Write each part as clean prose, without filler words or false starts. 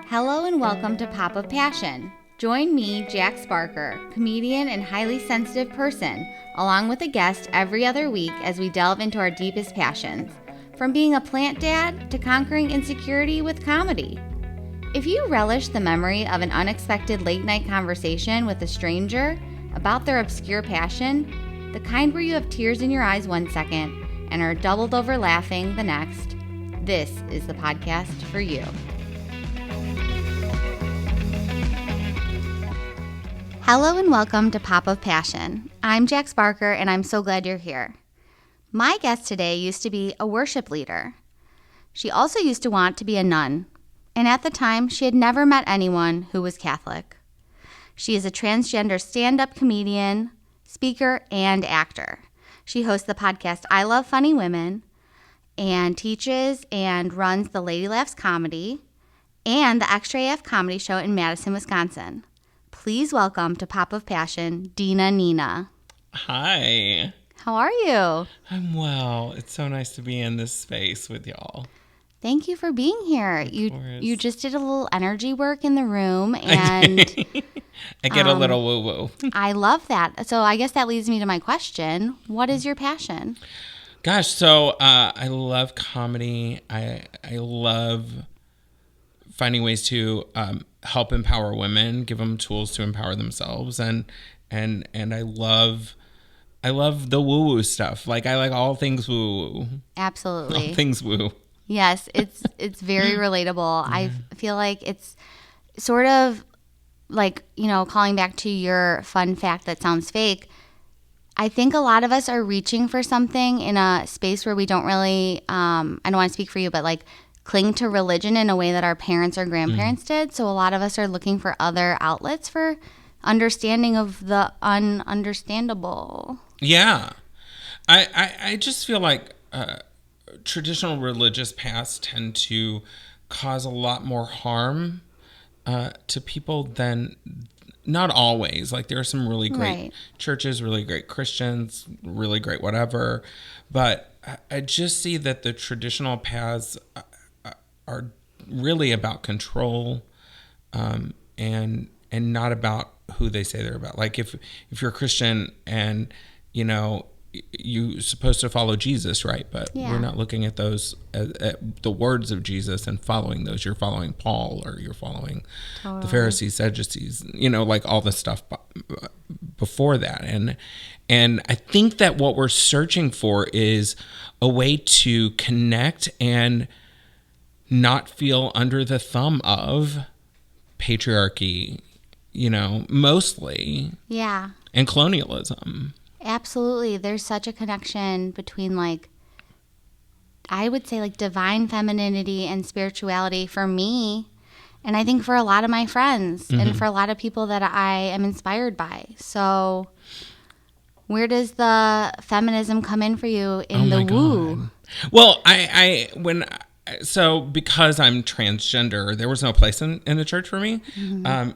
Hello and welcome to Pop of Passion. Join me, Jax Barker, comedian and highly sensitive person, along with a guest every other week as we delve into our deepest passions, from being a plant dad to conquering insecurity with comedy. If you relish the memory of an unexpected late-night conversation with a stranger about their obscure passion, the kind where you have tears in your eyes one second and are doubled over laughing the next, this is the podcast for you. Hello and welcome to Pop of Passion. I'm Jax Barker and I'm so glad you're here. My guest today used to be a worship leader. She also used to want to be a nun, and at the time she had never met anyone who was Catholic. She is a transgender stand-up comedian, speaker, and actor. She hosts the podcast I Love Funny Women and teaches and runs the Lady Laughs Comedy and the Extra AF Comedy Show in Madison, Wisconsin. Please welcome to Pop of Passion, Dina Nina. Hi. How are you? I'm well. It's so nice to be in this space with y'all. Thank you for being here. You just did a little energy work in the room, and I get a little woo-woo. I love that. So I guess that leads me to my question. What is your passion? Gosh, so I love comedy. I love finding ways to help empower women, give them tools to empower themselves, and I love the woo-woo stuff. Like, I like all things woo-woo. Absolutely. All things woo. Yes, it's very relatable. I feel like it's sort of like, calling back to your fun fact that sounds fake. I think a lot of us are reaching for something in a space where we don't really, I don't want to speak for you, but like cling to religion in a way that our parents or grandparents did. So a lot of us are looking for other outlets for understanding of the ununderstandable. Yeah. I just feel like traditional religious paths tend to cause a lot more harm to people than, not always. Like, there are some really great churches, really great Christians, really great whatever. But I just see that the traditional paths are really about control and not about who they say they're about. Like, if you're a Christian and, you're supposed to follow Jesus, right? But we're not looking at those, at the words of Jesus and following those. You're following Paul, or you're following the Pharisees, Sadducees, like all the stuff before that. And I think that what we're searching for is a way to connect and not feel under the thumb of patriarchy, mostly. Yeah. And colonialism. Absolutely. There's such a connection between, I would say, divine femininity and spirituality for me, and I think for a lot of my friends and for a lot of people that I am inspired by. So where does the feminism come in for you in the woo? God. Well, so because I'm transgender, there was no place in the church for me.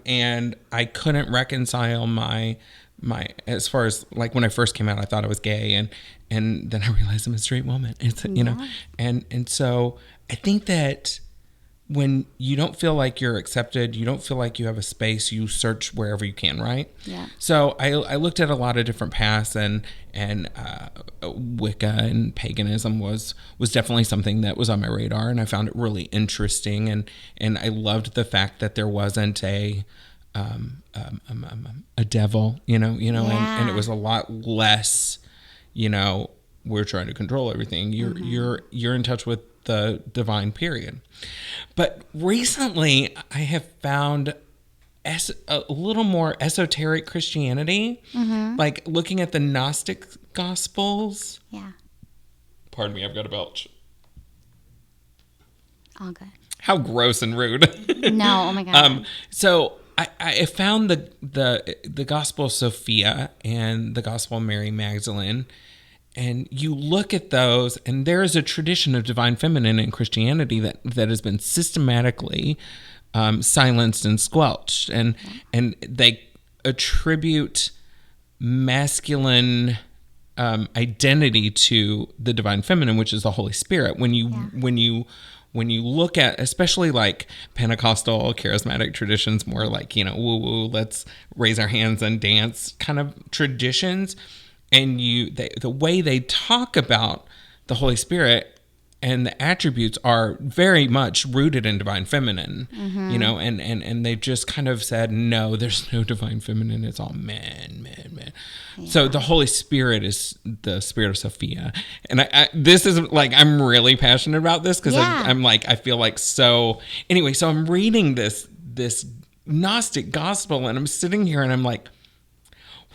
And I couldn't reconcile my as far as, when I first came out, I thought I was gay, and then I realized I'm a straight woman. It's and so I think that when you don't feel like you're accepted, you don't feel like you have a space, you search wherever you can, right? Yeah. So I looked at a lot of different paths, and Wicca and paganism was definitely something that was on my radar, and I found it really interesting, and I loved the fact that there wasn't a devil, and it was a lot less, we're trying to control everything. You're in touch with the divine, period. But recently I have found a little more esoteric Christianity, like looking at the Gnostic Gospels. Yeah. Pardon me, I've got a belch. All good. How gross and rude. No, oh my God. So I found the Gospel of Sophia and the Gospel of Mary Magdalene, and you look at those, and there is a tradition of divine feminine in Christianity that has been systematically silenced and squelched, and they attribute masculine identity to the divine feminine, which is the Holy Spirit. When you look at, especially like Pentecostal charismatic traditions, more like, woo woo, let's raise our hands and dance kind of traditions, and the way they talk about the Holy Spirit and the attributes are very much rooted in divine feminine, and they've just kind of said, no, there's no divine feminine. It's all men. Yeah. So the Holy Spirit is the spirit of Sophia. And this is like, I'm really passionate about this because I'm like, I feel like so, anyway, so I'm reading this Gnostic gospel and I'm sitting here and I'm like,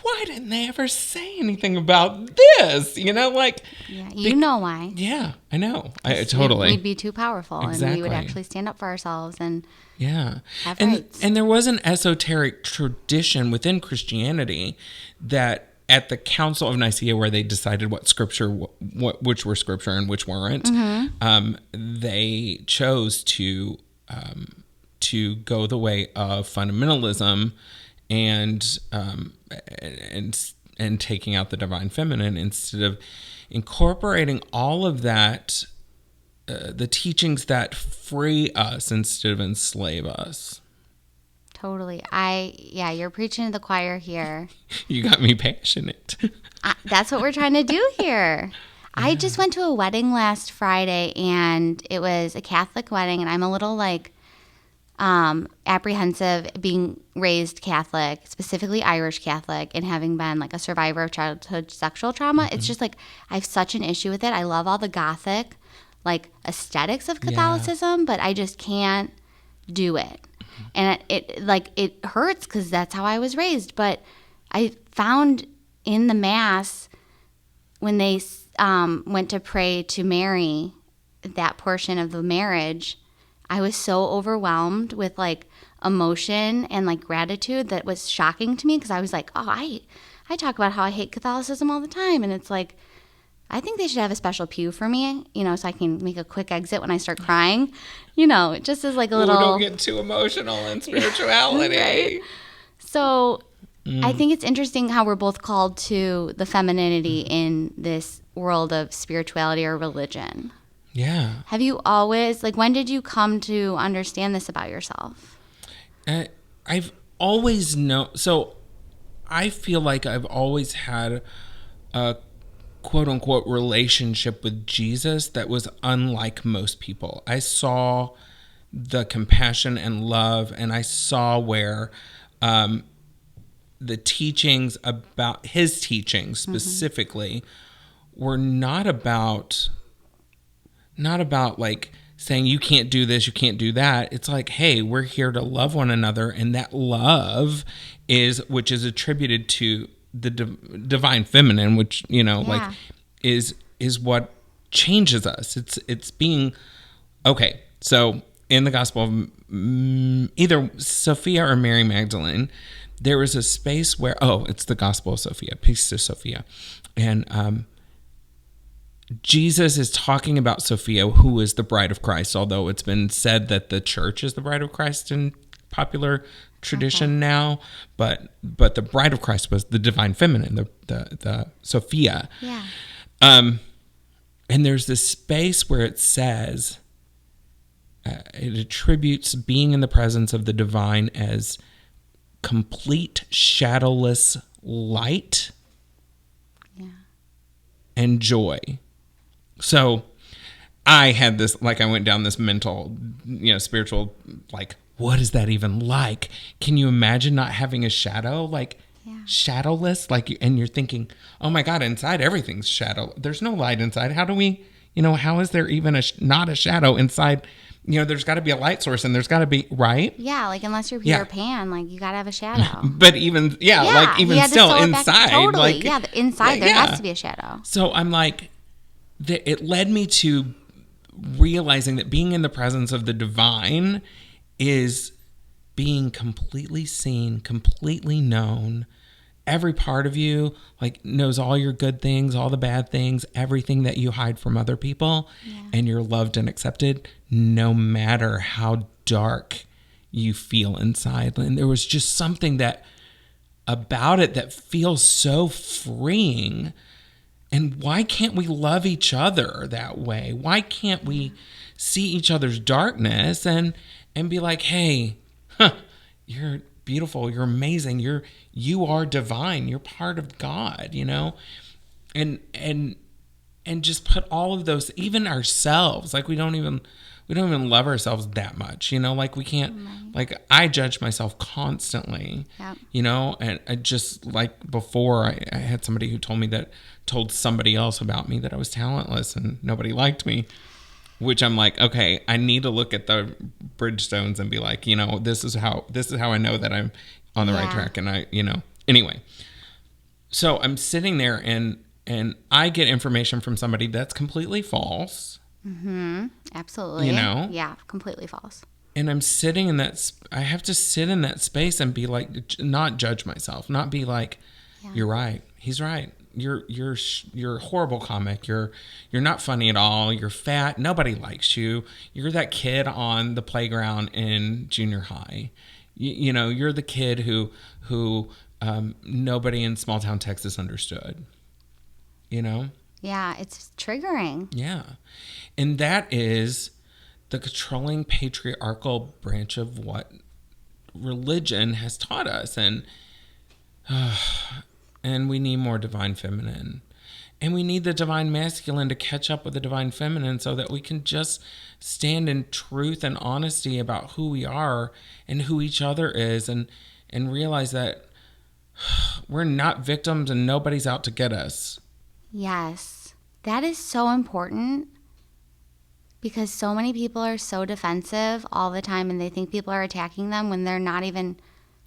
why didn't they ever say anything about this? Know why. Yeah, I know. I totally. We'd be too powerful, exactly. And we would actually stand up for ourselves and have rights. And there was an esoteric tradition within Christianity that at the Council of Nicaea, where they decided what scripture, which were scripture and which weren't, they chose to go the way of fundamentalism and taking out the divine feminine instead of incorporating all of that, the teachings that free us instead of enslave us. Totally. You're preaching to the choir here. You got me passionate. That's what we're trying to do here. Yeah. I just went to a wedding last Friday, and it was a Catholic wedding, and I'm a little apprehensive being raised Catholic, specifically Irish Catholic, and having been like a survivor of childhood sexual trauma. It's just like I have such an issue with it. I love all the Gothic aesthetics of Catholicism, but I just can't do it. And it hurts because that's how I was raised. But I found in the Mass when they went to pray to Mary, that portion of the marriage, I was so overwhelmed with emotion and gratitude that was shocking to me, because I was like, oh, I talk about how I hate Catholicism all the time, and it's like, I think they should have a special pew for me, so I can make a quick exit when I start crying. It just is a little... don't get too emotional in spirituality. Right? So I think it's interesting how we're both called to the femininity in this world of spirituality or religion. Yeah. Have you always, when did you come to understand this about yourself? I've always known, so I feel like I've always had a quote unquote relationship with Jesus that was unlike most people. I saw the compassion and love, and I saw where the teachings about his teachings specifically were not about saying you can't do this, you can't do that. It's like, hey, we're here to love one another, and that love which is attributed to the divine feminine, which is what changes us. It's being okay. So in the Gospel of either Sophia or Mary Magdalene, there is a space where it's the Gospel of Sophia, peace to Sophia, and Jesus is talking about Sophia, who is the bride of Christ, although it's been said that the church is the bride of Christ in popular tradition now, but the bride of Christ was the divine feminine, the Sophia. Yeah. And there's this space where it says, it attributes being in the presence of the divine as complete shadowless light and joy. So I had this, I went down this mental, spiritual, what is that even like? Can you imagine not having a shadow? Shadowless? And you're thinking, oh my God, inside everything's shadow. There's no light inside. How do we, how is there even not a shadow inside? There's got to be a light source, and there's got to be, right? Yeah, unless you're Peter Pan, you got to have a shadow. But even, even still inside. Totally, inside there has to be a shadow. So I'm it led me to realizing that being in the presence of the divine is being completely seen, completely known. Every part of you knows all your good things, all the bad things, everything that you hide from other people, and you're loved and accepted no matter how dark you feel inside. And there was just something about it that feels so freeing. And why can't we love each other that way? Why can't we see each other's darkness and be like, hey, you're beautiful, you're amazing, you are divine, you're part of God, you know? And just put all of those, even ourselves, like we don't even love ourselves that much, you know, like we can't, like I judge myself constantly, you know, and I just like before I had somebody who told somebody else about me that I was talentless and nobody liked me, which I'm like, okay, I need to look at the bridgestones and be like, you know, this is how I know that I'm on the right track. And I, you know, anyway, so I'm sitting there and I get information from somebody that's completely false. Mm-hmm. Absolutely. You know? Yeah, completely false. And I'm sitting in that, I have to sit in that space and be like, not judge myself, not be like, you're right, he's right. You're a horrible comic. You're not funny at all. You're fat. Nobody likes you. You're that kid on the playground in junior high. You know, you're the kid who nobody in small town Texas understood. You know? Yeah, it's triggering. Yeah. And that is the controlling patriarchal branch of what religion has taught us. And we need more divine feminine. And we need the divine masculine to catch up with the divine feminine so that we can just stand in truth and honesty about who we are and who each other is and realize that we're not victims and nobody's out to get us. Yes. That is so important because so many people are so defensive all the time and they think people are attacking them when they're not even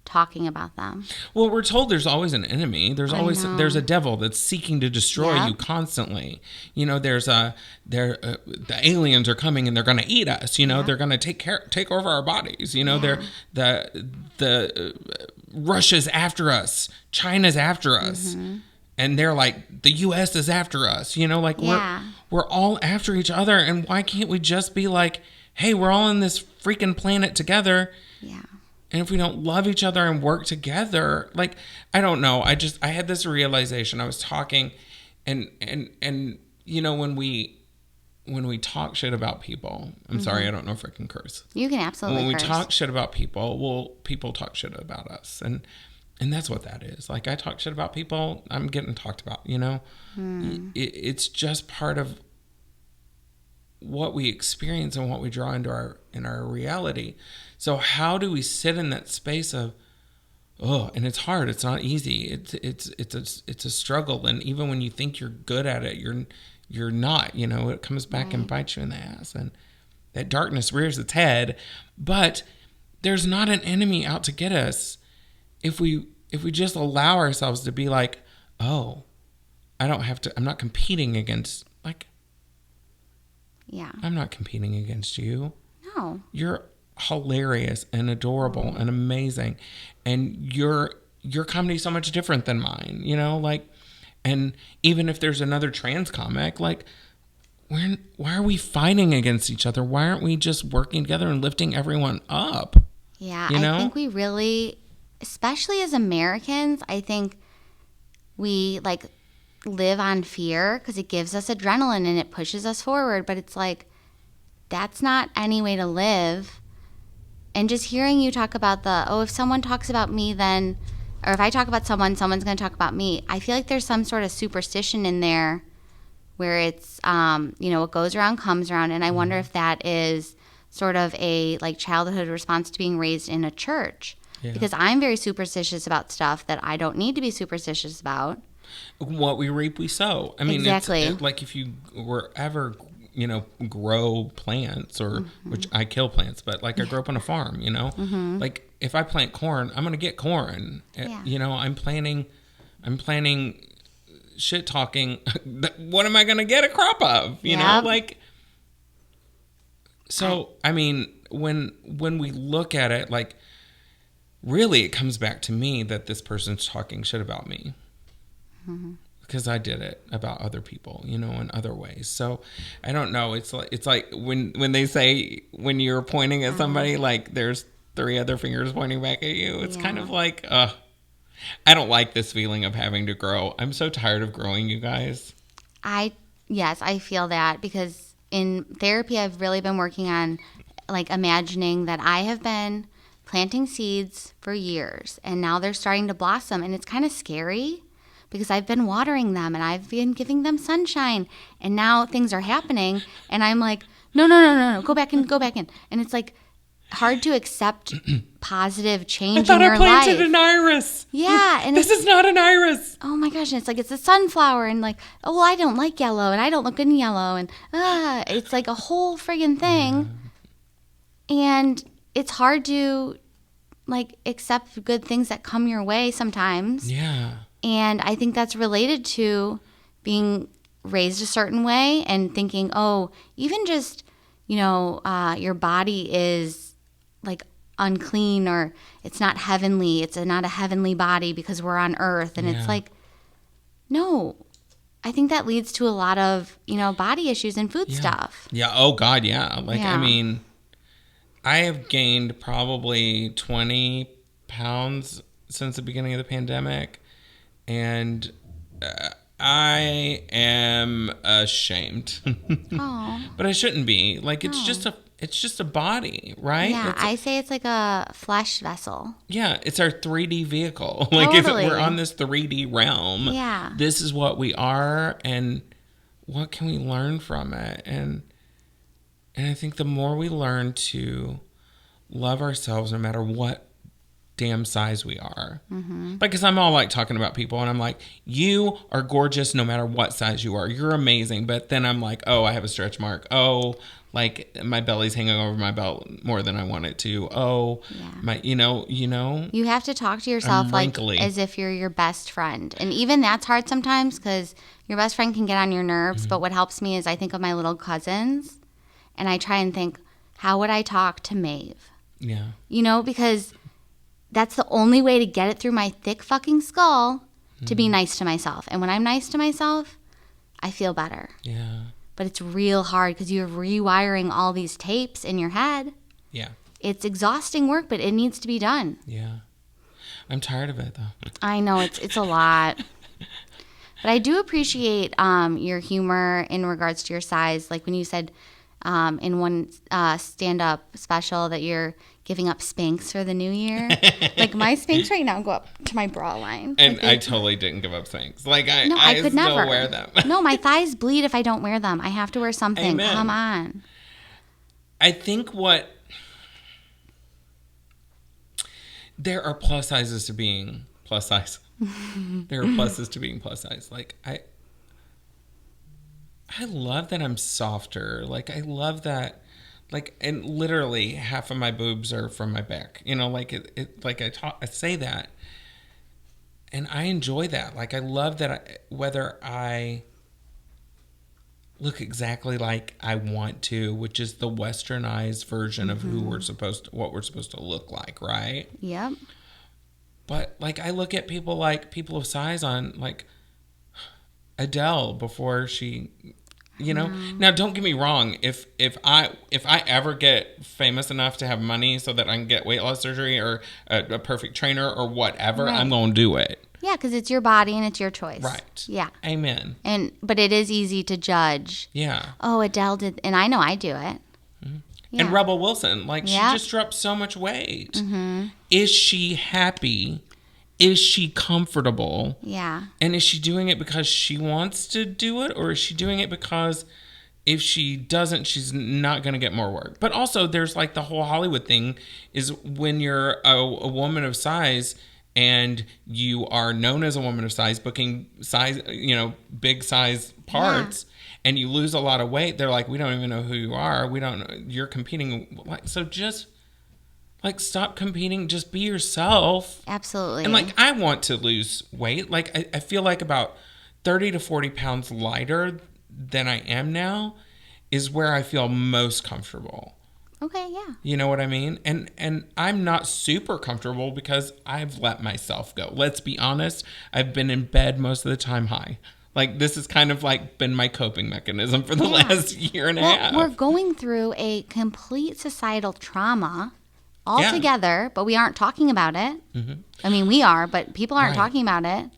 talking about them. Well, we're told there's always an enemy. There's a devil that's seeking to destroy you constantly. You know, the aliens are coming and they're going to eat us. You know, they're going to take over our bodies. You know, the Russia's after us, China's after us, and they're like the U.S. is after us. You know, like we're all after each other. And why can't we just be like, hey, we're all on this freaking planet together? Yeah. And if we don't love each other and work together, like, I don't know. I had this realization. I was talking and you know, when we talk shit about people, I'm sorry, I don't know if I can curse. You can absolutely curse. When we talk shit about people, well, people talk shit about us. And that's what that is. Like, I talk shit about people, I'm getting talked about, you know? It's just part of what we experience and what we draw into our reality. So how do we sit in that space of, and it's hard, it's not easy, it's a struggle, and even when you think you're good at it, you're not, you know, it comes back and bites you in the ass, and that darkness rears its head. But there's not an enemy out to get us if we just allow ourselves to be like, I'm not competing against, like, I'm not competing against you. No. You're hilarious and adorable and amazing, and your comedy is so much different than mine, you know, like, and even if there's another trans comic, like, why are we fighting against each other? Why aren't we just working together and lifting everyone up? Yeah, you know? I think we really, especially as Americans, I think we like live on fear because it gives us adrenaline and it pushes us forward, but it's like, that's not any way to live. And just hearing you talk about if someone talks about me, then, or if I talk about someone's going to talk about me, I feel like there's some sort of superstition in there where it's, you know, what goes around comes around. And I wonder if that is sort of a like childhood response to being raised in a church. Yeah. Because I'm very superstitious about stuff that I don't need to be superstitious about. What we reap, we sow. I mean, exactly. Like if you were ever, you know, grow plants or, which I kill plants, but like I grew up on a farm, you know, like if I plant corn, I'm going to get corn. You know, I'm planting shit talking. What am I going to get a crop of? You know, like, so, I mean, when we look at it, like, really it comes back to me that this person's talking shit about me. Because I did it about other people, you know, in other ways. So I don't know. It's like when they say when you're pointing at somebody, like there's 3 other fingers pointing back at you. It's kind of like, I don't like this feeling of having to grow. I'm so tired of growing, you guys. Yes, I feel that because in therapy, I've really been working on like imagining that I have been planting seeds for years and now they're starting to blossom, and it's kind of scary because I've been watering them and I've been giving them sunshine, and now things are happening and I'm like, no, go back in. And it's like hard to accept positive change in your life. I planted an iris. Yeah. And this is not an iris. Oh my gosh. And it's like, it's a sunflower, and like, oh, well, I don't like yellow and I don't look good in yellow. And it's like a whole friggin' thing. Yeah. And it's hard to like accept good things that come your way sometimes. Yeah. And I think that's related to being raised a certain way and thinking, oh, even just, your body is like unclean or it's not heavenly. It's not a heavenly body because we're on earth. And it's like, no, I think that leads to a lot of, body issues and food stuff. Yeah. Oh God. Yeah. I mean, I have gained probably 20 pounds since the beginning of the pandemic. And I am ashamed. But I shouldn't be. Like, it's just a body, right? Yeah, I say it's like a flesh vessel. Yeah, it's our 3D vehicle. Like, totally. If we're on this 3D realm, yeah, this is what we are, and what can we learn from it? And I think the more we learn to love ourselves no matter what damn size we are. Mm-hmm. Because I'm all like talking about people and I'm like, you are gorgeous no matter what size you are. You're amazing. But then I'm like, oh, I have a stretch mark. Oh, like my belly's hanging over my belt more than I want it to. Oh, my, You have to talk to yourself like as if you're your best friend. And even that's hard sometimes because your best friend can get on your nerves. Mm-hmm. But what helps me is I think of my little cousins and I try and think, how would I talk to Maeve? Yeah. Because that's the only way to get it through my thick fucking skull to be nice to myself. And when I'm nice to myself, I feel better. Yeah. But it's real hard because you're rewiring all these tapes in your head. Yeah. It's exhausting work, but it needs to be done. Yeah. I'm tired of it, though. I know. It's a lot. But I do appreciate your humor in regards to your size. Like when you said in one stand-up special that you're giving up Spanx for the new year. Like my Spanx right now go up to my bra line. And I totally didn't give up Spanx. Like I could still never wear them. No, my thighs bleed if I don't wear them. I have to wear something. Amen. Come on. I think there are plus sizes to being plus size. There are pluses to being plus size. Like I love that I'm softer. Like I love that. Like, and literally half of my boobs are from my back. Like I say that, and I enjoy that. Like I love that. Whether I look exactly like I want to, which is the westernized version of what we're supposed to look like, right? Yep. But like I look at people of size on like Adele before she. Now don't get me wrong. If I ever get famous enough to have money so that I can get weight loss surgery or a perfect trainer or whatever, right. I'm going to do it. Yeah, because it's your body and it's your choice. Right. Yeah. Amen. But it is easy to judge. Yeah. Oh, Adele did, and I know I do it. Mm-hmm. Yeah. And Rebel Wilson, like she just dropped so much weight. Mm-hmm. Is she happy? Is she comfortable? Yeah. And is she doing it because she wants to do it? Or is she doing it because if she doesn't, she's not going to get more work? But also there's like the whole Hollywood thing is when you're a woman of size and you are known as a woman of size, booking size, big size parts, and you lose a lot of weight, they're like, we don't even know who you are. We don't know. You're competing. So just... like, stop competing. Just be yourself. Absolutely. And, like, I want to lose weight. Like, I feel like about 30 to 40 pounds lighter than I am now is where I feel most comfortable. Okay, yeah. You know what I mean? And I'm not super comfortable because I've let myself go. Let's be honest. I've been in bed most of the time high. Like, this has kind of, like, been my coping mechanism for the last year and a half. We're going through a complete societal trauma all together, but we aren't talking about it. Mm-hmm. I mean, we are, but people aren't talking about it.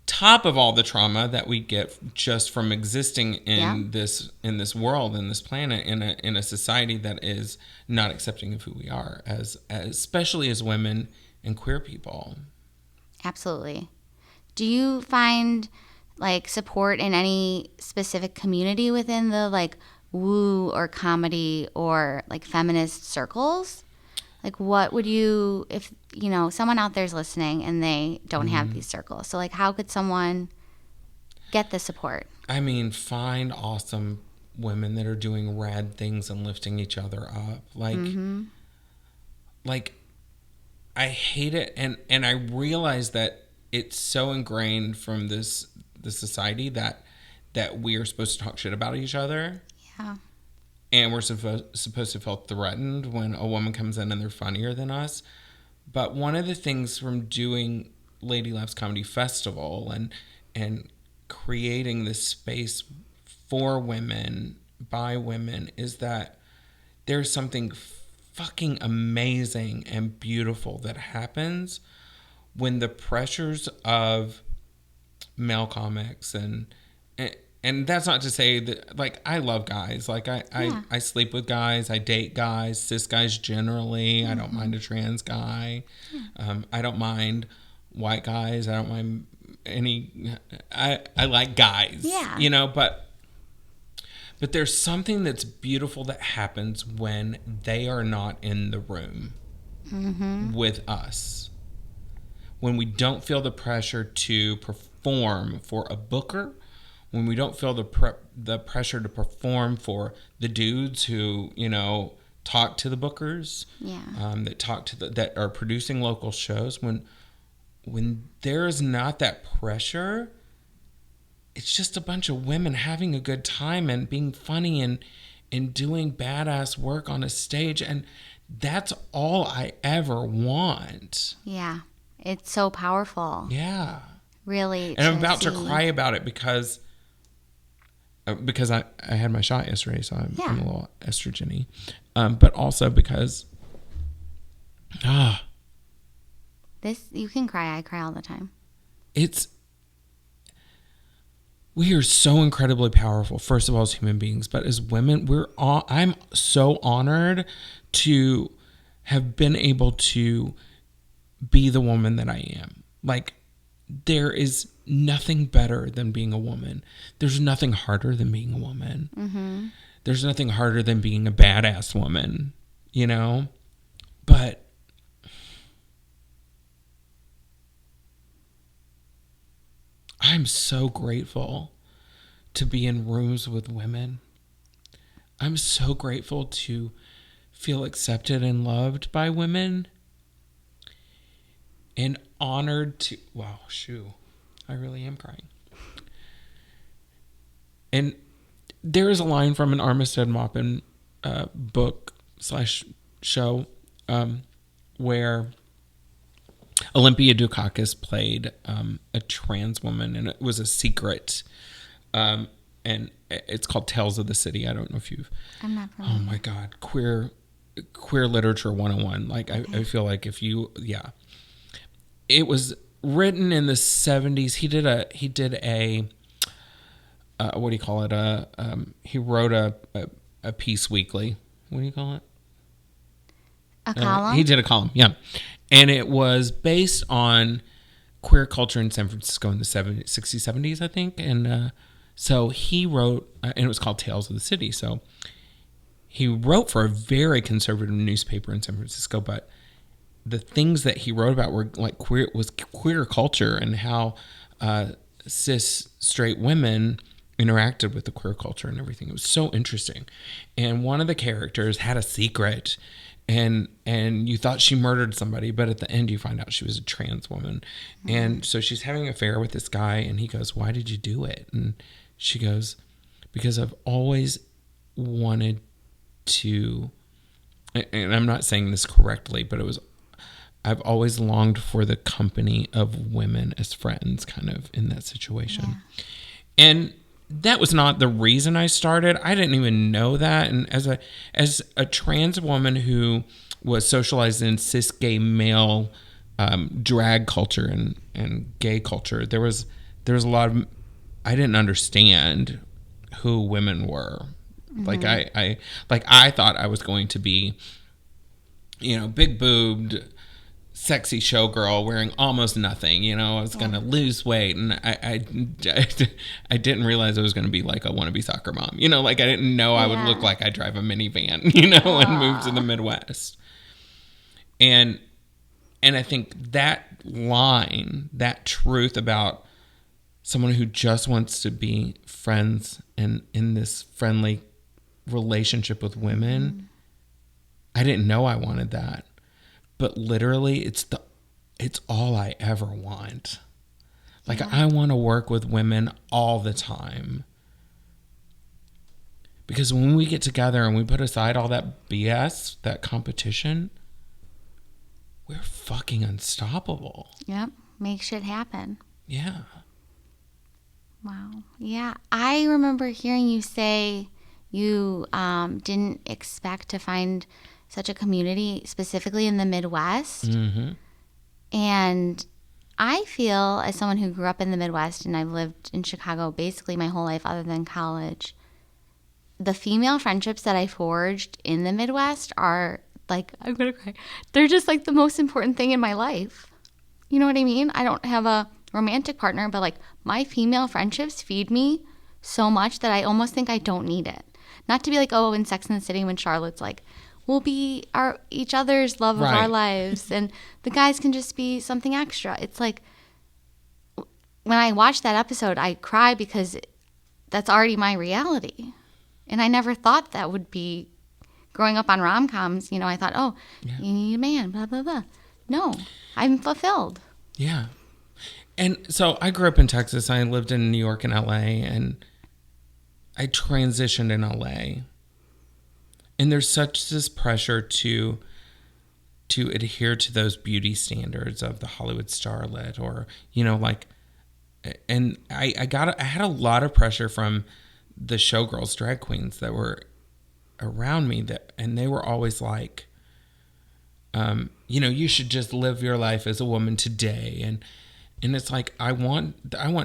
top of all the trauma that we get just from existing in this world, in this planet, in a society that is not accepting of who we are as especially as women and queer people. Absolutely. Do you find like support in any specific community within the like woo or comedy or like feminist circles? Like what would you, if you know someone out there's listening and they don't have these circles, so like how could someone get the support? I mean, find awesome women that are doing rad things and lifting each other up. Like I hate it, and I realize that it's so ingrained from the society that we are supposed to talk shit about each other. Yeah. And we're supposed to feel threatened when a woman comes in and they're funnier than us. But one of the things from doing Lady Laughs Comedy Festival and creating this space for women, by women, is that there's something fucking amazing and beautiful that happens when the pressures of male comics and that's not to say that, like, I love guys. Like, I sleep with guys. I date guys, cis guys generally. I don't mind a trans guy. I don't mind white guys. I don't mind any... I like guys. Yeah. You know, but there's something that's beautiful that happens when they are not in the room with us. When we don't feel the pressure to perform for a booker, when we don't feel the pressure to perform for the dudes who, you know, talk to the bookers, that talk to that are producing local shows, when there is not that pressure, it's just a bunch of women having a good time and being funny and doing badass work on a stage, and that's all I ever want. Yeah, it's so powerful. Yeah, really. And I'm about to cry about it because I had my shot yesterday, so I'm a little estrogeny. But also because, this, you can cry. I cry all the time. We are so incredibly powerful, first of all, as human beings, but as women, I'm so honored to have been able to be the woman that I am. Like, there is nothing better than being a woman. There's nothing harder than being a woman. Mm-hmm. There's nothing harder than being a badass woman, you know? But I'm so grateful to be in rooms with women. I'm so grateful to feel accepted and loved by women. And honored to... Wow, shoo. I really am crying. And there is a line from an Armistead Maupin book / show where Olympia Dukakis played a trans woman, and it was a secret. And it's called Tales of the City. I don't know if you've... I'm not familiar. Oh my God. Queer literature 101. Like, okay. I feel like if you... Yeah. It was written in the 70s. He did a what do you call it? He wrote a piece weekly. What do you call it? A column? He did a column, yeah. And it was based on queer culture in San Francisco in the 60s, 70s, I think. And so he wrote, and it was called Tales of the City. So he wrote for a very conservative newspaper in San Francisco, but the things that he wrote about were like queer culture and how cis straight women interacted with the queer culture and everything. It was so interesting. And one of the characters had a secret, and you thought she murdered somebody, but at the end you find out she was a trans woman. Mm-hmm. And so she's having an affair with this guy, and he goes, "Why did you do it?" And she goes, "Because I've always wanted to," and I'm not saying this correctly, but I've always longed for the company of women as friends, kind of in that situation. Yeah. And that was not the reason I started. I didn't even know that. And as a trans woman who was socialized in cis gay male drag culture and gay culture, there was there's a lot of, I didn't understand who women were. Like I thought I was going to be, big boobed, sexy showgirl wearing almost nothing. I was going to lose weight, and I didn't realize I was going to be like a wannabe soccer mom. I didn't know I would look like I drive a minivan, and move to the Midwest. And I think that line, that truth about someone who just wants to be friends and in this friendly relationship with women, I didn't know I wanted that. But literally, it's all I ever want. Like, I want to work with women all the time. Because when we get together and we put aside all that BS, that competition, we're fucking unstoppable. Yep. Make shit happen. Yeah. Wow. Yeah. I remember hearing you say you didn't expect to find such a community, specifically in the Midwest. Mm-hmm. And I feel, as someone who grew up in the Midwest, and I've lived in Chicago basically my whole life other than college, the female friendships that I forged in the Midwest are like, I'm going to cry. They're just like the most important thing in my life. You know what I mean? I don't have a romantic partner, but like my female friendships feed me so much that I almost think I don't need it. Not to be like, oh, in Sex and the City when Charlotte's like, we'll be each other's love of our lives, and the guys can just be something extra. It's like, when I watch that episode, I cry because that's already my reality. And I never thought that would be, growing up on rom-coms, I thought, oh, you need a man, blah, blah, blah. No, I'm fulfilled. Yeah. And so I grew up in Texas. I lived in New York and LA, and I transitioned in LA. And there's such this pressure to adhere to those beauty standards of the Hollywood starlet, or, and I had a lot of pressure from the showgirls, drag queens that were around me, and they were always like, you should just live your life as a woman today. And it's like, I want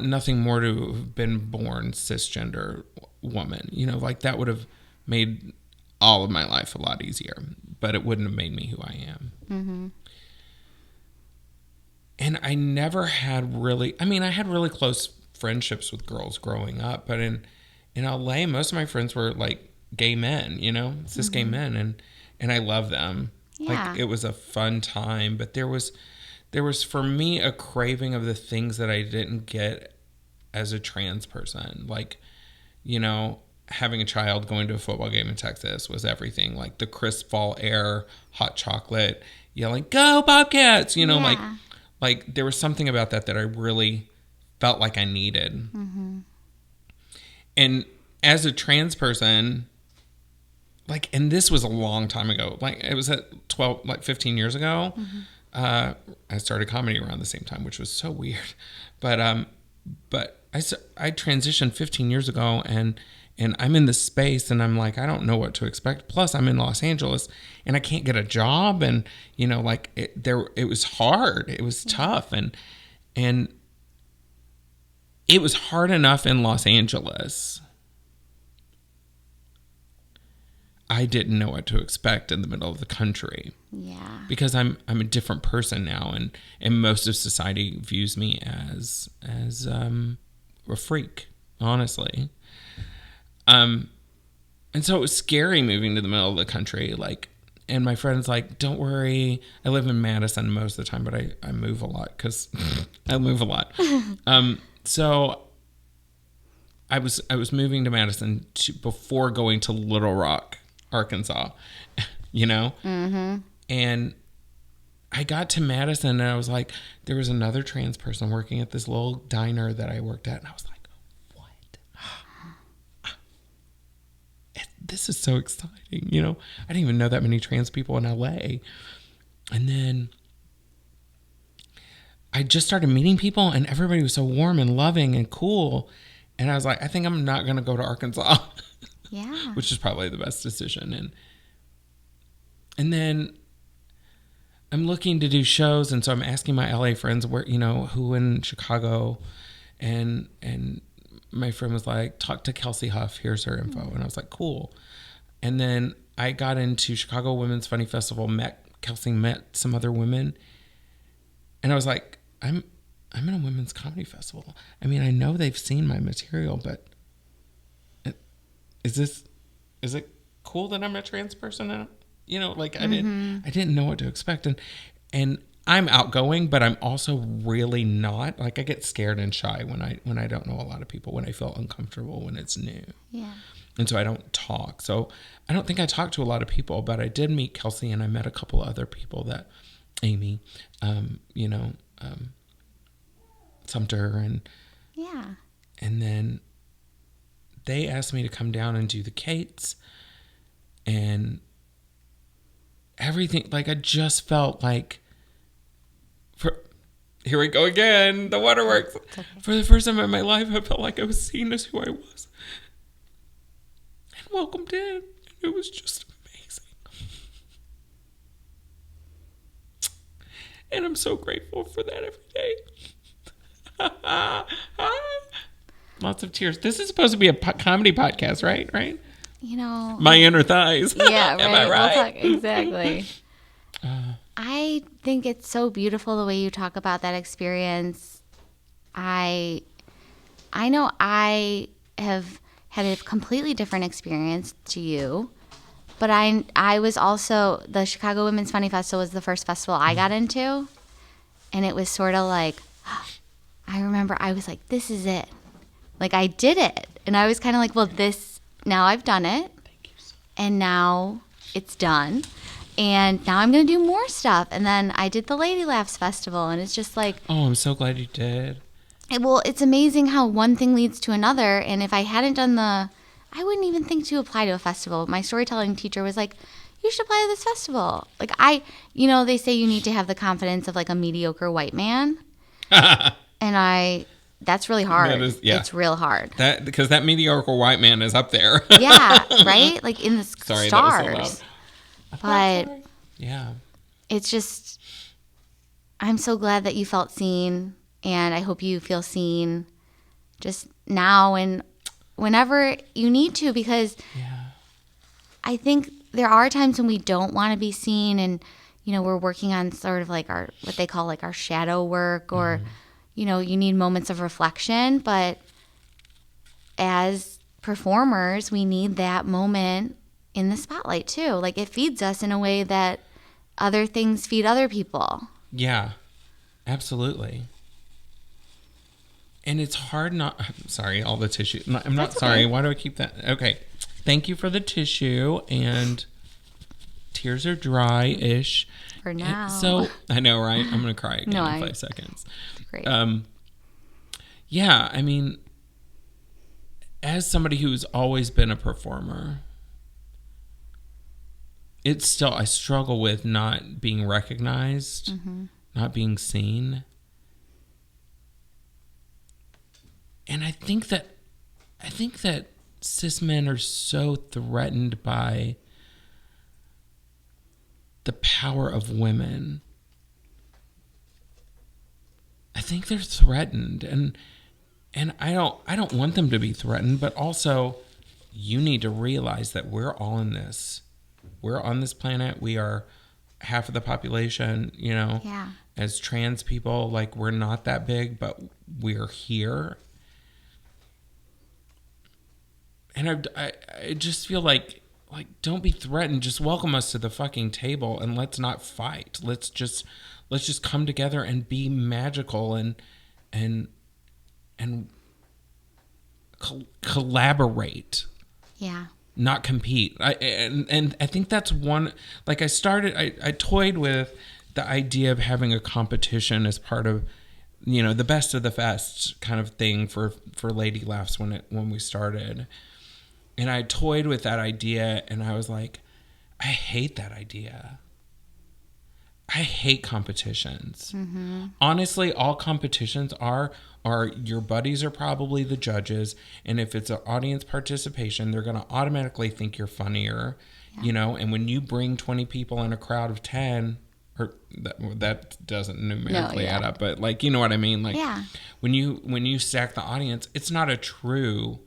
nothing more to have been born cisgender woman, like that would have made all of my life a lot easier, but it wouldn't have made me who I am. Mm-hmm. And I never had I had really close friendships with girls growing up, but in LA, most of my friends were like gay men, cis gay men, and I love them. Yeah. Like, it was a fun time, but there was for me a craving of the things that I didn't get as a trans person. Like, having a child, going to a football game in Texas was everything. Like the crisp fall air, hot chocolate, yelling, "Go Bobcats!" Like there was something about that I really felt like I needed. Mm-hmm. And as a trans person, like, and this was a long time ago. Like, it was at 15 years ago. Mm-hmm. I started comedy around the same time, which was so weird. But I transitioned 15 years ago, and I'm in this space, and I'm like, I don't know what to expect. Plus, I'm in Los Angeles, and I can't get a job, and it was hard. It was tough, and it was hard enough in Los Angeles. I didn't know what to expect in the middle of the country. Yeah. Because I'm a different person now, and most of society views me as a freak, honestly. And so it was scary moving to the middle of the country, like, and my friend's like, don't worry, I live in Madison most of the time, but I move a lot because I move a lot. So I was moving to Madison before going to Little Rock, Arkansas, Mm-hmm. And I got to Madison, and I was like, there was another trans person working at this little diner that I worked at, and I was like, this is so exciting. I didn't even know that many trans people in LA. And then I just started meeting people, and everybody was so warm and loving and cool. And I was like, I think I'm not going to go to Arkansas. Yeah. Which is probably the best decision. And then I'm looking to do shows, and so I'm asking my LA friends where, who in Chicago. And my friend was like, talk to Kelsey Huff. Here's her info. And I was like, cool. And then I got into Chicago Women's Funny Festival, Kelsey met some other women. And I was like, I'm in a women's comedy festival. I mean, I know they've seen my material, but is it cool that I'm a trans person? And, you know, like I didn't know what to expect. And I'm outgoing, but I'm also really not. Like I get scared and shy when I don't know a lot of people, when I feel uncomfortable, when it's new. Yeah. And so I don't talk. So I don't think I talked to a lot of people, but I did meet Kelsey, and I met a couple other people that Amy, Sumter, and then they asked me to come down and do the Kates, and everything, like I just felt like, here we go again, the waterworks. Okay. For the first time in my life, I felt like I was seen as who I was and welcomed in, and it was just amazing. And I'm so grateful for that every day. Lots of tears. This is supposed to be a comedy podcast, right? You know, my inner thighs. Yeah, right. Am I right? Exactly. I think it's so beautiful the way you talk about that experience. I know I have had a completely different experience to you, but I was also, the Chicago Women's Funny Festival was the first festival I got into, and it was sort of like, I remember I was like, this is it. Like I did it. And I was kind of like, well, now I've done it. Thank you so much. And now it's done. And now I'm going to do more stuff. And then I did the Lady Laughs Festival, and it's just like... Oh, I'm so glad you did. Well, it's amazing how one thing leads to another. And if I hadn't done I wouldn't even think to apply to a festival. My storytelling teacher was like, you should apply to this festival. Like they say you need to have the confidence of like a mediocre white man. And that's really hard. That is, yeah. It's real hard. Because that mediocre white man is up there. Yeah, right? Like in the Sorry, stars. That was so loud. But yeah, it's just, I'm so glad that you felt seen, and I hope you feel seen just now and whenever you need to, because I think there are times when we don't want to be seen, and we're working on sort of like what they call like our shadow work, or you need moments of reflection, but as performers we need that moment in the spotlight too. Like it feeds us in a way that other things feed other people. Yeah, absolutely. And it's hard not... Sorry, all the tissue. I'm not sorry. Okay. Why do I keep that? Okay. Thank you for the tissue. And tears are dry-ish. For now. So, I know, right? I'm going to cry again in 5 seconds. Great. Yeah, I mean, as somebody who's always been a performer... I struggle with not being recognized, not being seen. And I think that cis men are so threatened by the power of women. I think they're threatened, and I don't want them to be threatened, but also you need to realize that we're all in this. We're on this planet. We are half of the population, Yeah. As trans people, like we're not that big, but we're here. And I just feel like don't be threatened. Just welcome us to the fucking table, and let's not fight. Let's just come together and be magical and collaborate. Yeah. Not compete. And I think that's one, like I toyed with the idea of having a competition as part of, the best of the fest kind of thing for Lady Laughs when we started. And I toyed with that idea, and I was like, I hate that idea. I hate competitions. Honestly, all competitions are your buddies are probably the judges, and if it's an audience participation, they're going to automatically think you're funnier, and when you bring 20 people in a crowd of 10 or that doesn't numerically No, yeah. add up, but like, you know what I mean? Like, Yeah. when you stack the audience, it's not a true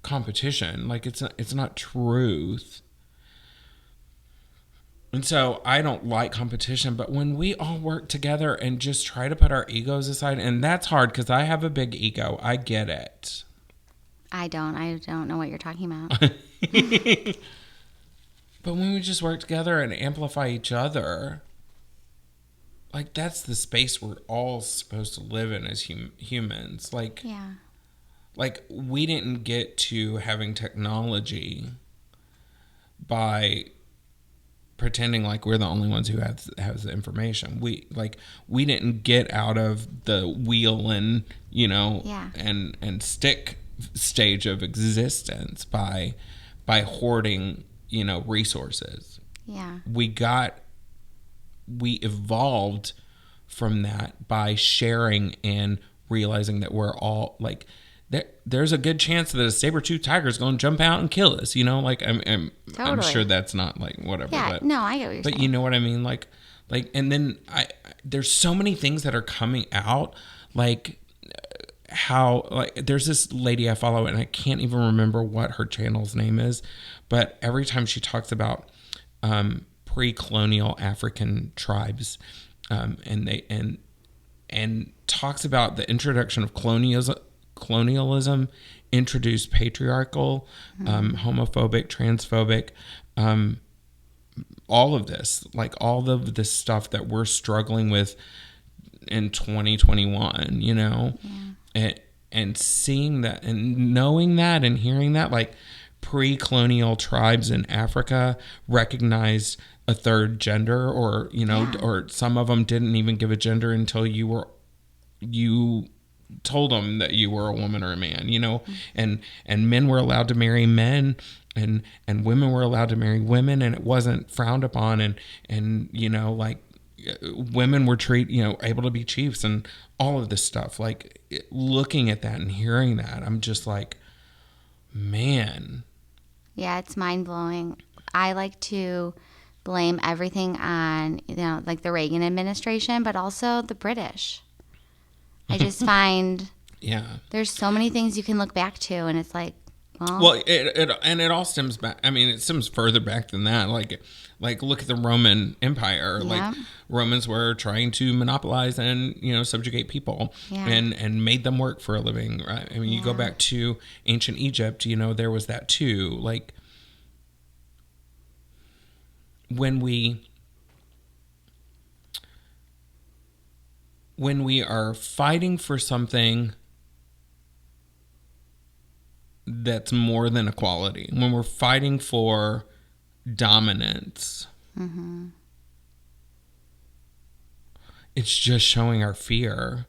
competition. Like, it's not truth. And so I don't like competition, but when we all work together and just try to put our egos aside, and that's hard because I have a big ego. I get it. I don't know what you're talking about. But when we just work together and amplify each other, like, that's the space we're all supposed to live in as humans. Like, Yeah. like, we didn't get to having technology by pretending like we're the only ones who has the information. We didn't get out of the wheel and, you know, Yeah. and stick stage of existence by hoarding, you know, resources. Yeah. We evolved from that by sharing and realizing that we're all like, there's a good chance that a saber-toothed tiger is going to jump out and kill us, you know, like I'm Totally. sure that's not like whatever. Yeah. But, No, I get what you're but saying. you know what I mean? Like, and then there's so many things that are coming out, like how, like, there's this lady I follow and I can't even remember what her channel's name is, but every time she talks about pre-colonial African tribes, and talks about the introduction of colonialism introduced patriarchal, homophobic, transphobic, all of this, like all of this stuff that we're struggling with in 2021, you know, and seeing that and knowing that and hearing that, like, pre-colonial tribes in Africa recognized a third gender, or, you know, or some of them didn't even give a gender until you told them that you were a woman or a man, you know, and men were allowed to marry men, and women were allowed to marry women, and it wasn't frowned upon, and you know, like, women were able to be chiefs and all of this stuff. Like, looking at that and hearing that, I'm just like, man. Yeah, it's mind-blowing. I like to blame everything on, you know, like the Reagan administration, but also the British. I just find there's so many things you can look back to, and it's like, well, it all stems back. I mean, it stems further back than that. Like look at the Roman Empire. Yeah. Like, Romans were trying to monopolize and, you know, subjugate people, and made them work for a living. Right? I mean, you go back to ancient Egypt. You know, there was that too. Like, when we are fighting for something that's more than equality, when we're fighting for dominance, it's just showing our fear.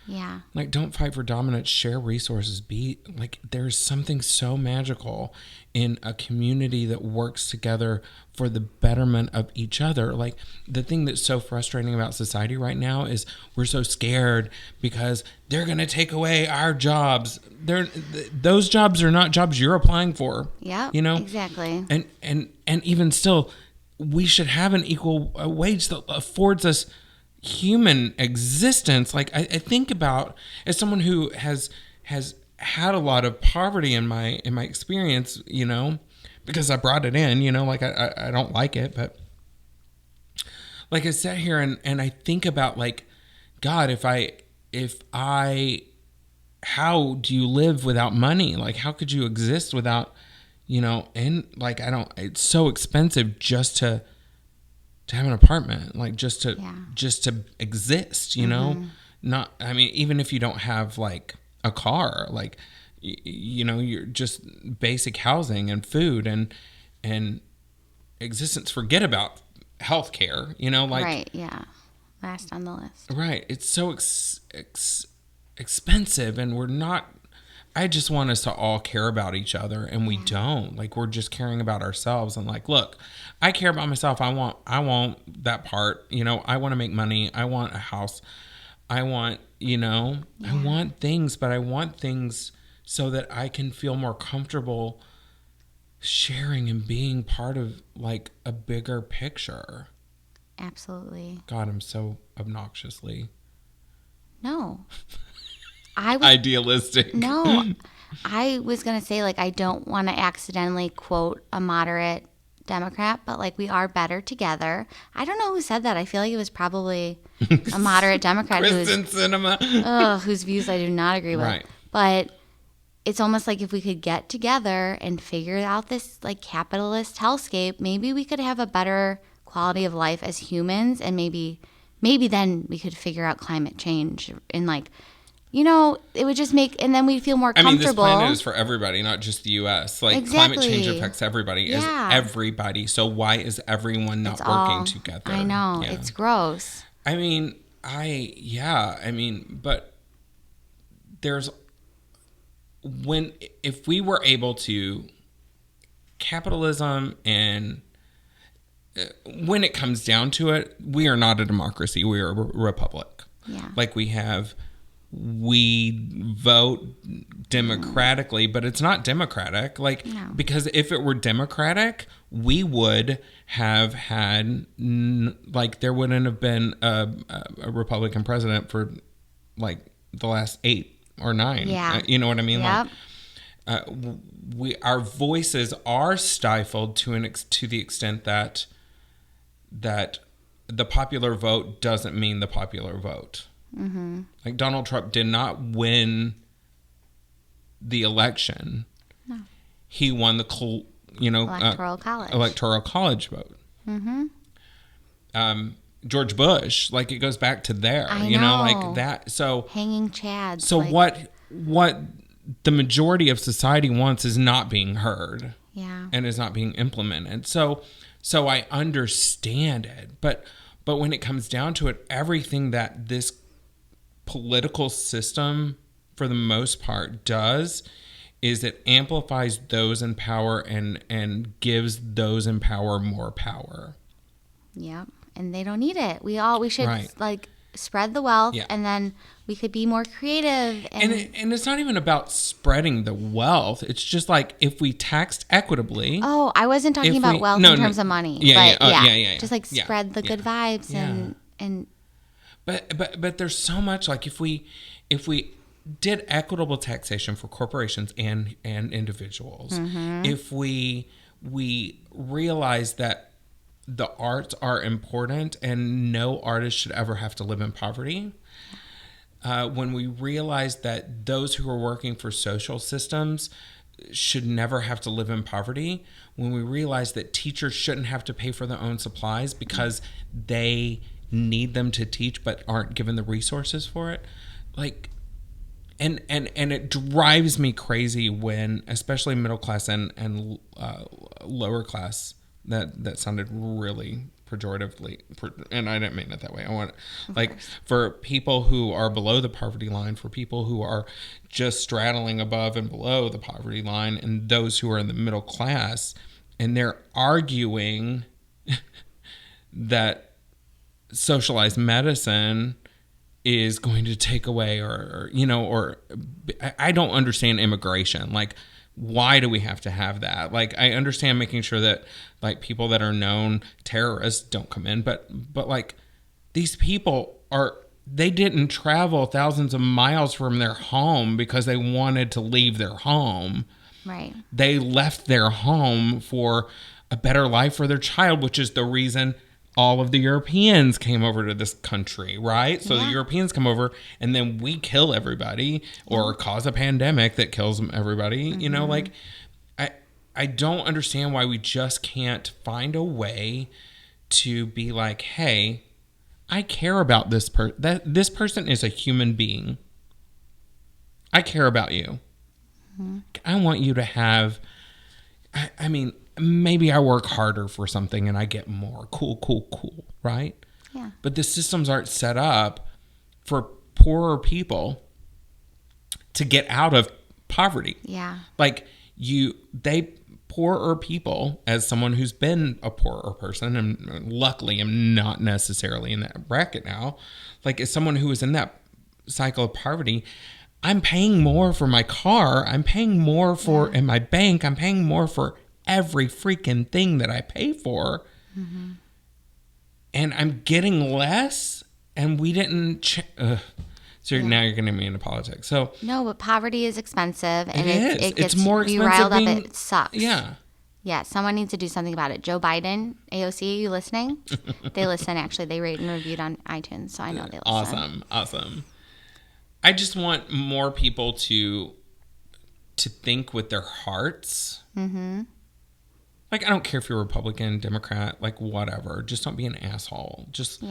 yeah. Like, don't fight for dominance, share resources. Be like, there's something so magical in a community that works together for the betterment of each other. Like, the thing that's so frustrating about society right now is we're so scared because they're going to take away our jobs. Those jobs are not jobs you're applying for. Yeah. You know? Exactly. And even still, we should have an equal wage that affords us human existence. Like, I think about, as someone who has had a lot of poverty in my experience, you know, because I brought it in, you know, like, I don't like it, but like, I sat here and I think about, like, God, if I how do you live without money? Like, how could you exist without, you know, and like, it's so expensive just to have an apartment, like, just to exist, you know. Not, I mean, even if you don't have like a car, like, you know, you're just basic housing and food and existence. Forget about healthcare, you know, like, Right. Yeah. Last on the list. right. It's so expensive, and we're not. I just want us to all care about each other, and we don't. Like, we're just caring about ourselves, and like, look, I care about myself. I want that part, you know. I want to make money. I want a house. I want, you know, I want things, but I want things so that I can feel more comfortable sharing and being part of, like, a bigger picture. Absolutely. God, I'm so obnoxiously No. idealistic. No. I was going to say, like, I don't want to accidentally quote a moderate Democrat, but, like, we are better together. I don't know who said that. I feel like it was probably a moderate Democrat whose views I do not agree with. Right. But it's almost like if we could get together and figure out this, like, capitalist hellscape, maybe we could have a better quality of life as humans, and maybe then we could figure out climate change and, like, you know, it would just make, and then we'd feel more comfortable. I mean, this planet is for everybody, not just the U.S. Like, exactly. Climate change affects everybody. Is everybody. So why is everyone not working together? I know. Yeah. It's gross. I mean, but there's, if we were able to, capitalism, and when it comes down to it, we are not a democracy. We are a republic. Yeah. Like, we vote democratically, but it's not democratic. Like, no. Because if it were democratic, we would have had, like, there wouldn't have been a Republican president for, like, the last 8 or 9. Yeah. You know what I mean? Yep. Like, our voices are stifled to the extent that the popular vote doesn't mean the popular vote. Mm-hmm. Like, Donald Trump did not win the election. No. He won the electoral college vote. Mm-hmm. George Bush, like, it goes back to there. I know, know, like that. So hanging chads. So like, what the majority of society wants is not being heard. Yeah. And is not being implemented. So I understand it, but when it comes down to it, everything that this political system, for the most part, does is it amplifies those in power and gives those in power more power. Yeah, and they don't need it. We should like spread the wealth, and then we could be more creative. And it's not even about spreading the wealth. It's just like, if we taxed equitably. Oh, I wasn't talking about wealth in terms of money. Yeah. Just like spread the good vibes and. But there's so much, like, if we did equitable taxation for corporations and individuals, mm-hmm. if we realize that the arts are important and no artist should ever have to live in poverty, when we realize that those who are working for social systems should never have to live in poverty, when we realize that teachers shouldn't have to pay for their own supplies because they need them to teach but aren't given the resources for it, like, and it drives me crazy when, especially middle class and lower class, that sounded really pejoratively, and I didn't mean it that way. I want, like, for people who are below the poverty line, for people who are just straddling above and below the poverty line, and those who are in the middle class, and they're arguing that socialized medicine is going to take away, or I don't understand immigration. Like, why do we have to have that? Like, I understand making sure that, like, people that are known terrorists don't come in, but like, these people they didn't travel thousands of miles from their home because they wanted to leave their home. Right. They left their home for a better life for their child, which is the reason all of the Europeans came over to this country, right? So the Europeans come over, and then we kill everybody or cause a pandemic that kills everybody. Mm-hmm. You know, like, I don't understand why we just can't find a way to be like, hey, I care about this person. This person is a human being. I care about you. Mm-hmm. I want you to have, I mean, maybe I work harder for something and I get more. Cool, right? Yeah. But the systems aren't set up for poorer people to get out of poverty. Yeah. Like, poorer people, as someone who's been a poorer person, and luckily I'm not necessarily in that bracket now, like, as someone who is in that cycle of poverty, I'm paying more for my car. I'm paying more for in my bank. I'm paying more for every freaking thing that I pay for. Mm-hmm. and I'm getting less, and we didn't. So now you're getting me into politics. So no, but poverty is expensive, and it gets it's more me expensive. riled up. It sucks. Yeah. Yeah, someone needs to do something about it. Joe Biden, AOC, are you listening? They listen, actually. They rate and reviewed on iTunes, so I know they listen. Awesome. I just want more people to think with their hearts. Mm-hmm. Like, I don't care if you're Republican, Democrat, like, whatever. Just don't be an asshole. Just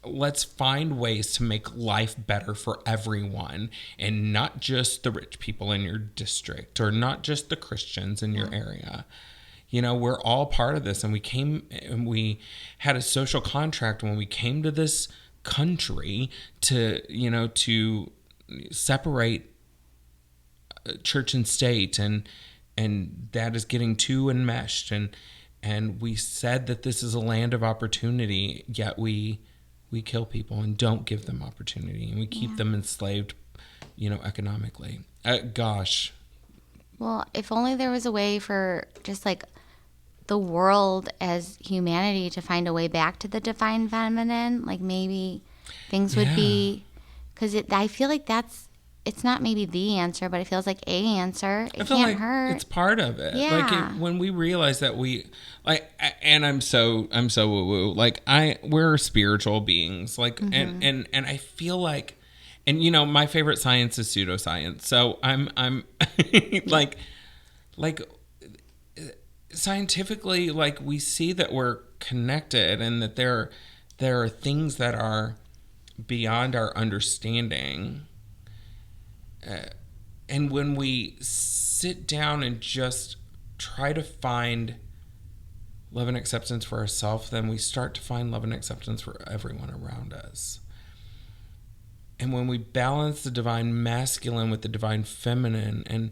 let's find ways to make life better for everyone, and not just the rich people in your district, or not just the Christians in your area. You know, we're all part of this, and we had a social contract when we came to this country to separate church and state, and that is getting too enmeshed, and we said that this is a land of opportunity, yet we kill people and don't give them opportunity, and we keep them enslaved, economically. Gosh. Well, if only there was a way for just like the world as humanity to find a way back to the divine feminine, like maybe things would be, because I feel like it's not maybe the answer, but it feels like a answer. It can't hurt. It's part of it. Yeah. Like when we realize that and I'm so woo woo. Like we're spiritual beings. Like and I feel like, and my favorite science is pseudoscience. So I'm like scientifically, like we see that we're connected, and that there are things that are beyond our understanding. And when we sit down and just try to find love and acceptance for ourselves, then we start to find love and acceptance for everyone around us. And when we balance the divine masculine with the divine feminine, and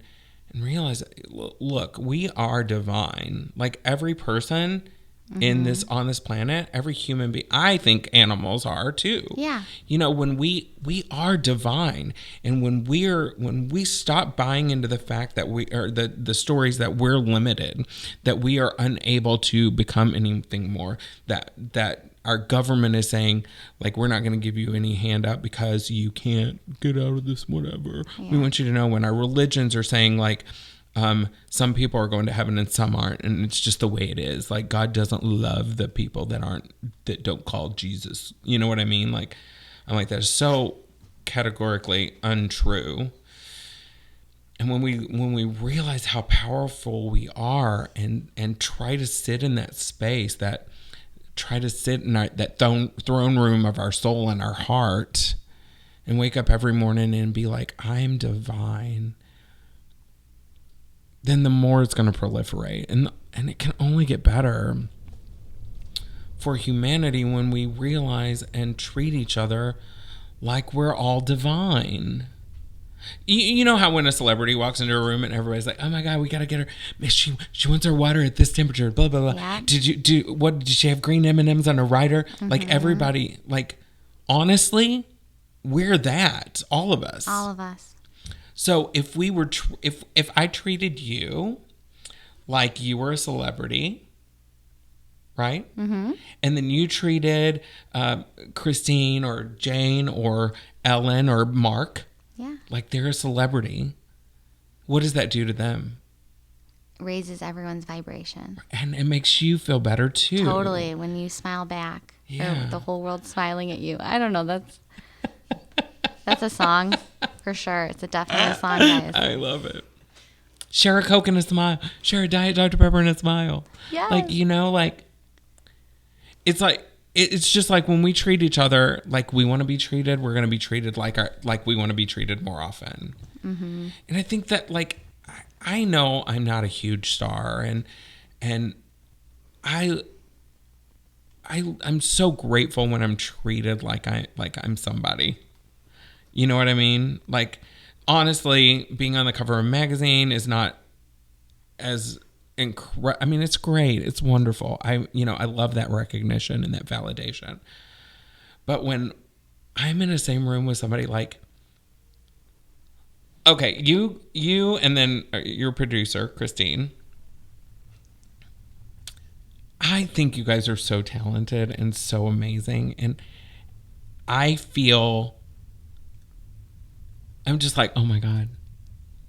realize, look, we are divine. Like every person on this planet, every human being, I think animals are too. Yeah. When we are divine, and when we stop buying into the fact that we are the stories that we're limited, that we are unable to become anything more, that our government is saying, like, we're not going to give you any handout because you can't get out of this, whatever. Yeah. We want you to know, when our religions are saying, like, some people are going to heaven and some aren't, and it's just the way it is. Like, God doesn't love the people that don't call Jesus. You know what I mean? Like, I'm like, that's so categorically untrue. And when we realize how powerful we are, and try to sit in that space, try to sit in that throne room of our soul and our heart, and wake up every morning and be like, I'm divine, then the more it's going to proliferate. And it can only get better for humanity when we realize and treat each other like we're all divine. You know how when a celebrity walks into a room and everybody's like, oh my God, we got to get her. She wants her water at this temperature, blah, blah, blah. Yeah. Did she have green M&Ms on her rider? Mm-hmm. Like everybody, like, honestly, we're that, all of us. All of us. So if we were, if I treated you like you were a celebrity, right? Mm-hmm. And then you treated Christine or Jane or Ellen or Mark, like they're a celebrity, what does that do to them? Raises everyone's vibration. And it makes you feel better too. Totally. When you smile back, or the whole world's smiling at you. I don't know. That's a song for sure. It's definitely a song, guys. I love it. Share a Coke and a smile. Share a Diet Dr. Pepper and a smile. Yeah. Like, it's just like when we treat each other like we want to be treated, we're going to be treated like we want to be treated more often. Mm-hmm. And I think that, like, I know I'm not a huge star, and I'm so grateful when I'm treated like I'm somebody. You know what I mean? Like, honestly, being on the cover of a magazine is not as incredible. I mean, it's great. It's wonderful. I love that recognition and that validation. But when I'm in the same room with somebody like, okay, you and then your producer, Christine, I I think you guys are so talented and so amazing. And I feel, I'm just like, oh my God,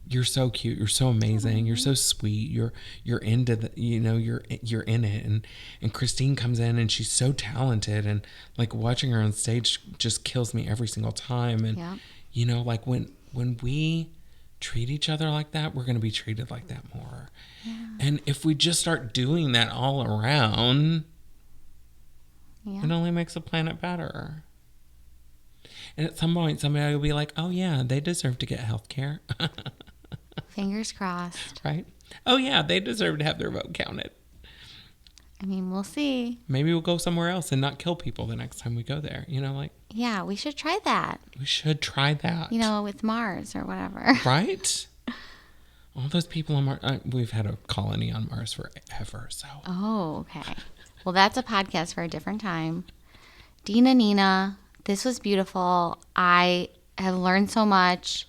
you're so cute. You're so amazing. You're so sweet. You're into the, you're in it. And Christine comes in and she's so talented, and like watching her on stage just kills me every single time. And, like when we treat each other like that, we're going to be treated like that more. Yeah. And if we just start doing that all around, it only makes the planet better. And at some point, somebody will be like, oh, yeah, they deserve to get health care. Fingers crossed. Right? Oh, yeah, they deserve to have their vote counted. I mean, we'll see. Maybe we'll go somewhere else and not kill people the next time we go there. Yeah, we should try that. We should try that. With Mars or whatever. Right? All those people on Mars. We've had a colony on Mars forever, so. Oh, okay. Well, that's a podcast for a different time. Dina Nina, this was beautiful. I have learned so much.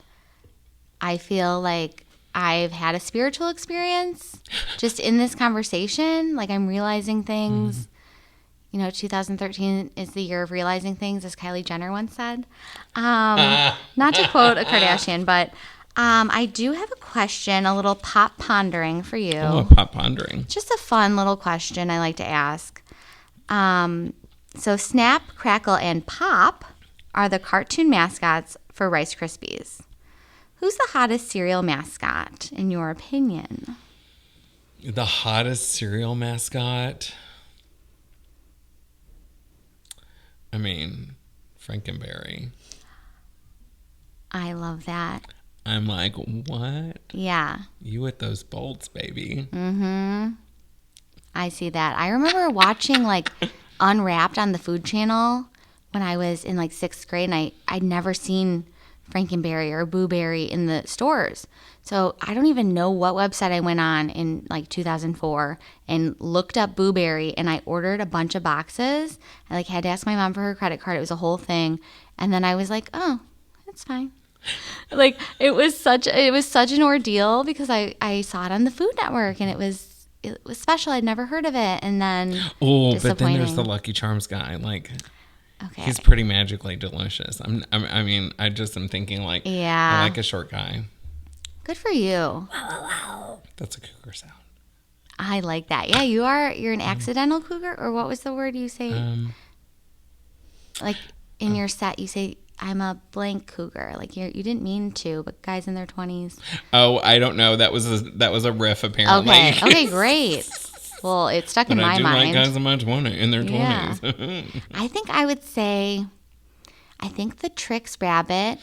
I feel like I've had a spiritual experience just in this conversation. Like, I'm realizing things. 2013 is the year of realizing things, as Kylie Jenner once said. Not to quote a Kardashian, but I do have a question, a little pop pondering for you. Oh, pop pondering. Just a fun little question I like to ask. So Snap, Crackle, and Pop are the cartoon mascots for Rice Krispies. Who's the hottest cereal mascot, in your opinion? The hottest cereal mascot? I mean, Frankenberry. I love that. I'm like, what? Yeah. You with those bolts, baby. Mm-hmm. I see that. I remember watching, Unwrapped on the Food Channel when I was in, 6th grade, and I'd never seen Frankenberry or Boo Berry in the stores. So I don't even know what website I went on in 2004 and looked up Boo Berry, and I ordered a bunch of boxes. I had to ask my mom for her credit card. It was a whole thing. And then I was like, oh, that's fine. It was such an ordeal because I saw it on the Food Network, and it was special. I'd never heard of it. And then but then there's the Lucky Charms guy. Okay. He's pretty magically delicious. I just am thinking yeah. I like a short guy. Good for you. That's a cougar sound. I like that. Yeah, you're an accidental cougar, or what was the word you say? In your set, you say, I'm a blank cougar. You didn't mean to, but guys in their 20s. Oh, I don't know. That was a riff, apparently. Okay, great. Well, it stuck in my mind. I do like guys in their 20s. Yeah. I think I would say, the Trix rabbit,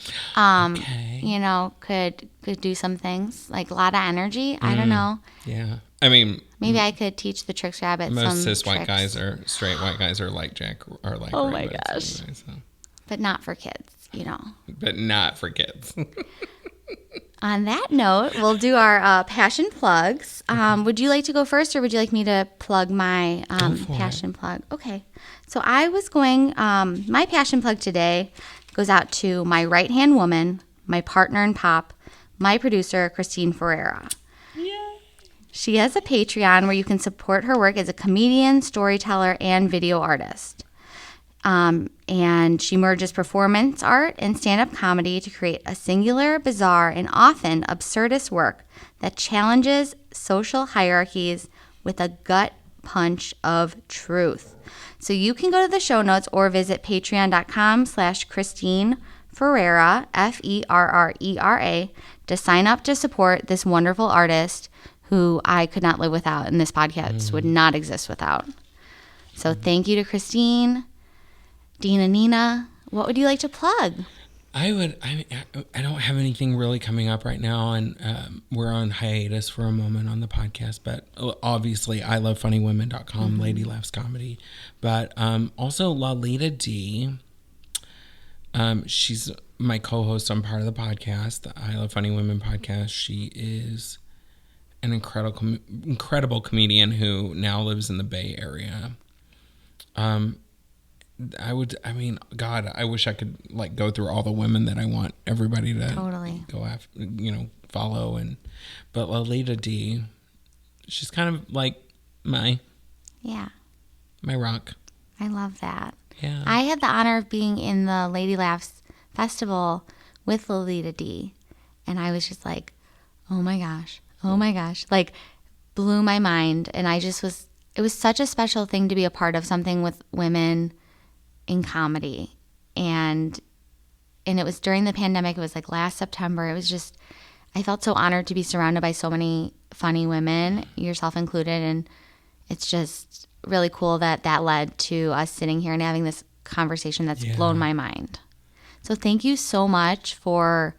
could do some things, a lot of energy. I don't know. Yeah. I mean, maybe I could teach the Trix rabbit most some cis tricks. white guys or straight white guys are like Jack or like oh my rabbits gosh. Anyway, so. But not for kids, But not for kids. On that note, we'll do our passion plugs. Would you like to go first, or would you like me to plug my passion plug? Okay. So I was going, my passion plug today goes out to my right-hand woman, my partner in pop, my producer, Christine Ferrera. Yay. She has a Patreon where you can support her work as a comedian, storyteller, and video artist. And she merges performance art and stand-up comedy to create a singular, bizarre, and often absurdist work that challenges social hierarchies with a gut punch of truth. So you can go to the show notes or visit patreon.com/Christine Ferrera, Ferrera, to sign up to support this wonderful artist who I could not live without, and this podcast would not exist without. So thank you to Christine. Dina Nina, what would you like to plug? I don't have anything really coming up right now, and we're on hiatus for a moment on the podcast, but obviously I love funnywomen.com, Lady Laughs Comedy, but also Lalita Dee. She's my co-host on part of the podcast, the I Love Funny Women podcast. She is an incredible comedian who now lives in the Bay Area. I wish I could go through all the women that I want everybody to go after, follow. But Lalita Dee, she's kind of like yeah. my rock. I love that. Yeah. I had the honor of being in the Lady Laughs Festival with Lalita Dee. And I was just like, oh my gosh. Like, blew my mind. And it was such a special thing to be a part of, something with women in comedy. And it was during the pandemic. It was like last September. It was just, I felt so honored to be surrounded by so many funny women, yourself included. And it's just really cool that led to us sitting here and having this conversation that's blown my mind. So thank you so much for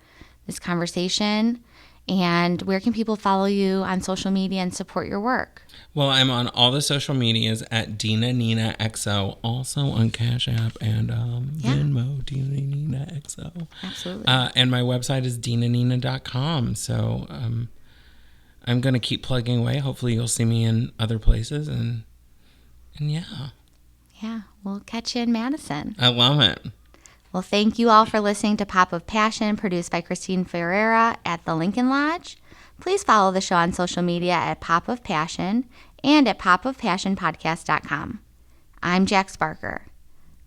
this conversation. And where can people follow you on social media and support your work? Well, I'm on all the social medias at Dina Nina XO, also on Cash App and Venmo, Dina Nina XO. Absolutely. And my website is dinanina.com. So I'm going to keep plugging away. Hopefully you'll see me in other places. And yeah. Yeah, we'll catch you in Madison. I love it. Well, thank you all for listening to Pop of Passion, produced by Christine Ferrera at the Lincoln Lodge. Please follow the show on social media at Pop of Passion and at popofpassionpodcast.com. I'm Jack Sparker.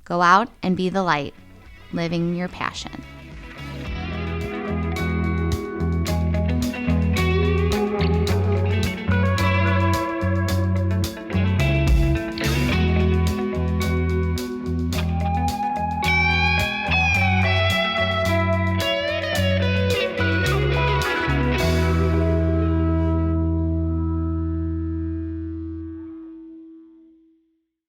Go out and be the light, living your passion.